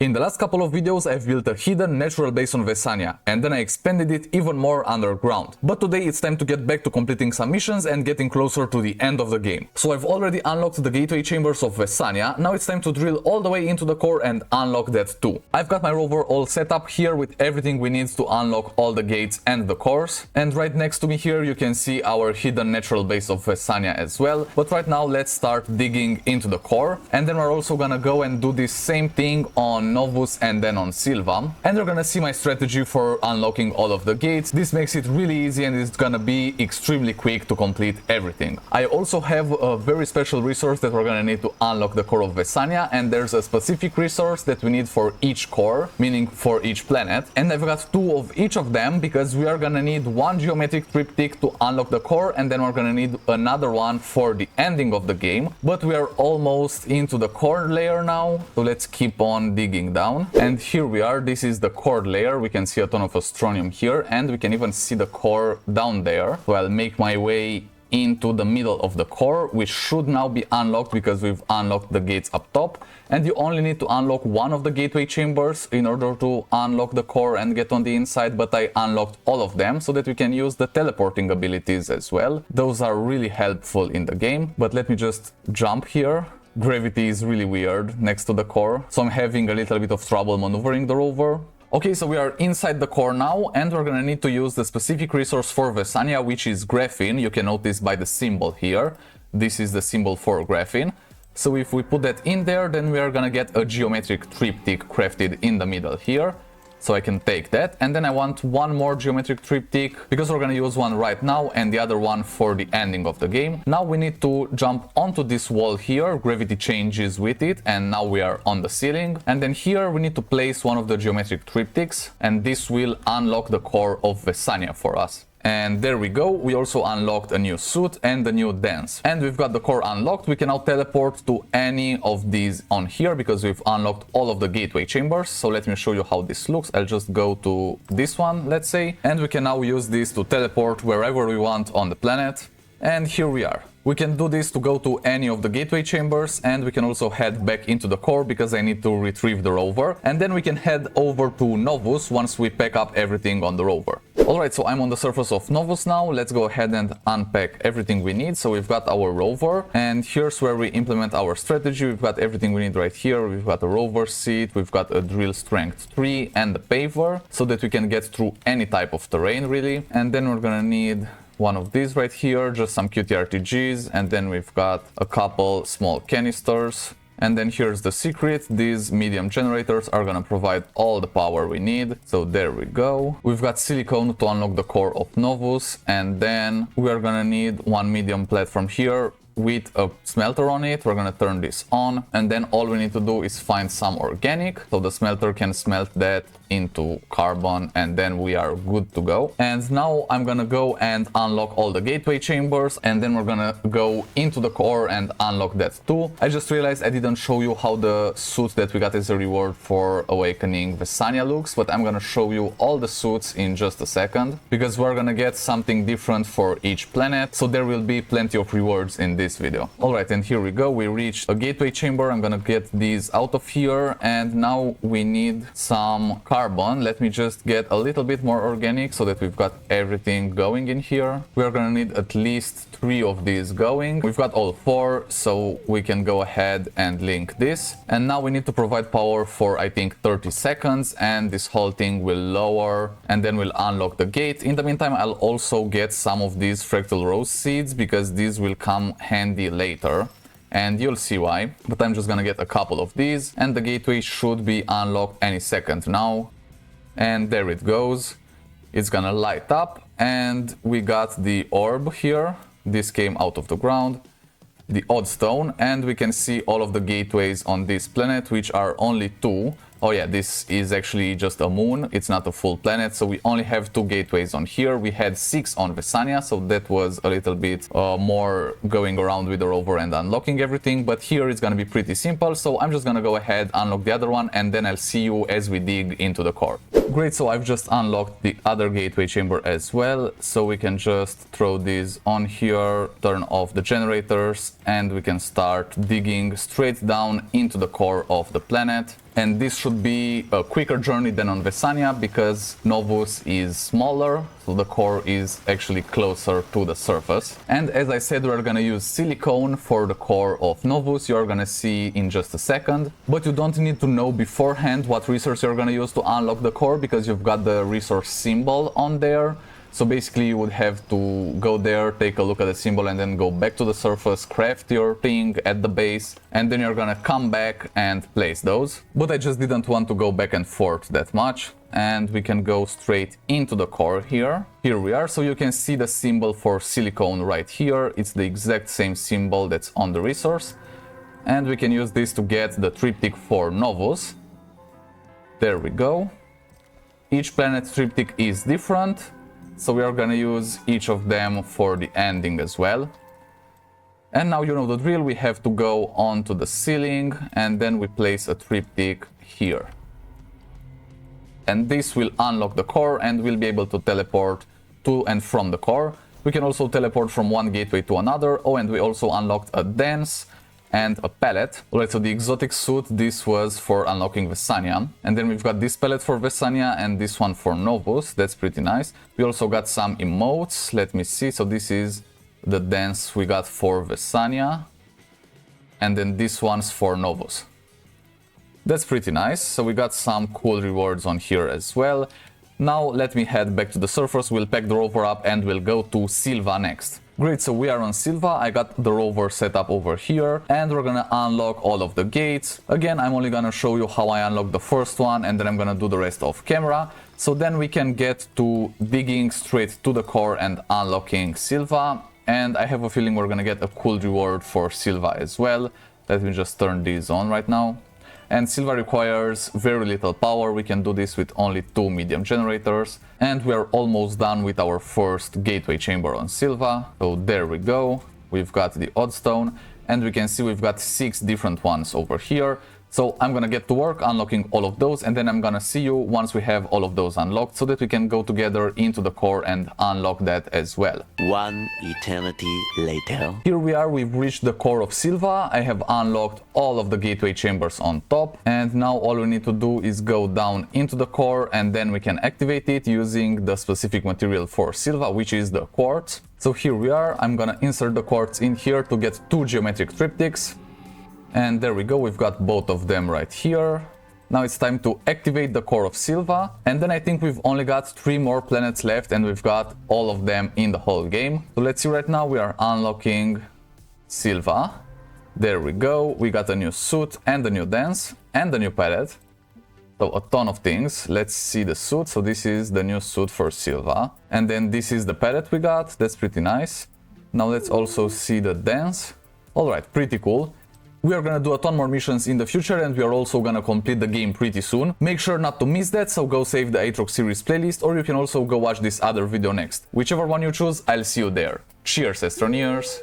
In the last couple of videos I've built a hidden natural base on Vesania, and then I expanded it even more underground. But today it's time to get back to completing some missions and getting closer to the end of the game. So I've already unlocked the gateway chambers of Vesania, now it's time to drill all the way into the core and unlock that too. I've got my rover all set up here with everything we need to unlock all the gates and the cores. And right next to me here you can see our hidden natural base of Vesania as well. But right now let's start digging into the core, and then we're also gonna go and do this same thing on Novus and then on Sylva, and you're gonna see my strategy for unlocking all of the gates. This makes it really easy and it's gonna be extremely quick to complete everything. I also have a very special resource that we're gonna need to unlock the core of Vesania, and there's a specific resource that we need for each core, meaning for each planet, and I've got two of each of them because we are gonna need one geometric triptych to unlock the core, and then we're gonna need another one for the ending of the game. But we are almost into the core layer now, so let's keep on digging down. And here we are, this is the core layer. We can see a ton of Astroneer here, and we can even see the core down there. So I'll make my way into the middle of the core, which should now be unlocked because we've unlocked the gates up top. And you only need to unlock one of the gateway chambers in order to unlock the core and get on the inside, but I unlocked all of them so that we can use the teleporting abilities as well. Those are really helpful in the game, but let me just jump here. Gravity is really weird next to the core, so I'm having a little bit of trouble maneuvering the rover. Okay, so we are inside the core now, and we're gonna need to use the specific resource for Vesania, which is graphene. You can notice by the symbol here. This is the symbol for graphene. So if we put that in there, then we are gonna get a geometric triptych crafted in the middle here. So I can take that, and then I want one more geometric triptych because we're gonna use one right now and the other one for the ending of the game. Now we need to jump onto this wall here, gravity changes with it, and now we are on the ceiling. And then here we need to place one of the geometric triptychs, and this will unlock the core of Vesania for us. And there we go, we also unlocked a new suit and a new dance. And we've got the core unlocked. We can now teleport to any of these on here because we've unlocked all of the gateway chambers. So let me show you how this looks. I'll just go to this one, let's say, and we can now use this to teleport wherever we want on the planet. And here we are. We can do this to go to any of the gateway chambers, and we can also head back into the core because I need to retrieve the rover. And then we can head over to Novus once we pack up everything on the rover. Alright, so I'm on the surface of Novus now. Let's go ahead and unpack everything we need. So we've got our rover, and here's where we implement our strategy. We've got everything we need right here. We've got a rover seat, we've got a drill strength 3 and a paver so that we can get through any type of terrain really. And then we're gonna need one of these right here, just some QTRTGs, and then we've got a couple small canisters. And then here's the secret. These medium generators are gonna provide all the power we need. So there we go. We've got silicone to unlock the core of Novus, and then we are gonna need one medium platform here with a smelter on it. We're gonna turn this on, and then all we need to do is find some organic so the smelter can smelt that into carbon, and then we are good to go. And now I'm gonna go and unlock all the gateway chambers, and then we're gonna go into the core and unlock that too. I just realized I didn't show you how the suit that we got as a reward for awakening Vesania looks, but I'm gonna show you all the suits in just a second because we're gonna get something different for each planet, so there will be plenty of rewards in this video. Alright, and here we go. We reached a gateway chamber. I'm gonna get these out of here, and now we need some carbon. Let me just get a little bit more organic so that we've got everything going in here. We're gonna need at least 3 of these going. We've got all 4, so we can go ahead and link this. And now we need to provide power for I think 30 seconds, and this whole thing will lower, and then we'll unlock the gate. In the meantime, I'll also get some of these fractal rose seeds because these will come handy later, and you'll see why. But I'm just gonna get a couple of these, and the gateway should be unlocked any second now. And there it goes. It's gonna light up, and we got the orb here. This came out of the ground, the odd stone, and we can see all of the gateways on this planet, which are only 2. Oh yeah, this is actually just a moon, it's not a full planet, so we only have 2 gateways on here. We had 6 on Vesania, so that was a little bit more going around with the rover and unlocking everything, but here it's gonna be pretty simple, so I'm just gonna go ahead, unlock the other one, and then I'll see you as we dig into the core. Great, so I've just unlocked the other gateway chamber as well, so we can just throw these on here, turn off the generators, and we can start digging straight down into the core of the planet. and this should be a quicker journey than on Vesania because Novus is smaller, so the core is actually closer to the surface. And as I said, we're gonna use silicone for the core of Novus, you're gonna see in just a second. But you don't need to know beforehand what resource you're gonna use to unlock the core because you've got the resource symbol on there. So basically you would have to go there, take a look at the symbol and then go back to the surface, craft your thing at the base, and then you're gonna come back and place those. But I just didn't want to go back and forth that much, and we can go straight into the core here. Here we are, so you can see the symbol for silicone right here. It's the exact same symbol that's on the resource. And we can use this to get the triptych for Novus. There we go. Each planet triptych is different. So we are gonna use each of them for the ending as well. And now you know the drill, we have to go onto the ceiling and then we place a triptych here. And this will unlock the core and we'll be able to teleport to and from the core. We can also teleport from one gateway to another. Oh, and we also unlocked a dance and a palette. Alright, so the exotic suit, this was for unlocking Vesania. And then we've got this palette for Vesania and this one for Novus. That's pretty nice. We also got some emotes. Let me see. So this is the dance we got for Vesania. And then this one's for Novus. That's pretty nice. So we got some cool rewards on here as well. Now let me head back to the surface. We'll pack the rover up and we'll go to Sylva next. Great, so we are on Sylva. I got the rover set up over here and we're gonna unlock all of the gates. Again, I'm only gonna show you how I unlock the first one and then I'm gonna do the rest off camera. So then we can get to digging straight to the core and unlocking Sylva. And I have a feeling we're gonna get a cool reward for Sylva as well. Let me just turn these on right now. And Sylva requires very little power. We can do this with only 2 medium generators. And we are almost done with our first gateway chamber on Sylva. So there we go. We've got the oddstone and we can see we've got 6 different ones over here. So I'm gonna get to work unlocking all of those and then I'm gonna see you once we have all of those unlocked so that we can go together into the core and unlock that as well. One eternity later. Here we are, we've reached the core of Sylva. I have unlocked all of the gateway chambers on top and now all we need to do is go down into the core and then we can activate it using the specific material for Sylva, which is the quartz. So here we are, I'm gonna insert the quartz in here to get 2 geometric triptychs. And there we go, we've got both of them right here. Now it's time to activate the core of Sylva. And then I think we've only got 3 more planets left and we've got all of them in the whole game. So let's see, right now we are unlocking Sylva. There we go, we got a new suit and a new dance and a new palette. So a ton of things. Let's see the suit. So this is the new suit for Sylva. And then this is the palette we got. That's pretty nice. Now let's also see the dance. Alright, pretty cool. We are gonna do a ton more missions in the future and we are also gonna complete the game pretty soon. Make sure not to miss that, so go save the Aatrox series playlist or you can also go watch this other video next. Whichever one you choose, I'll see you there. Cheers, Astroneers!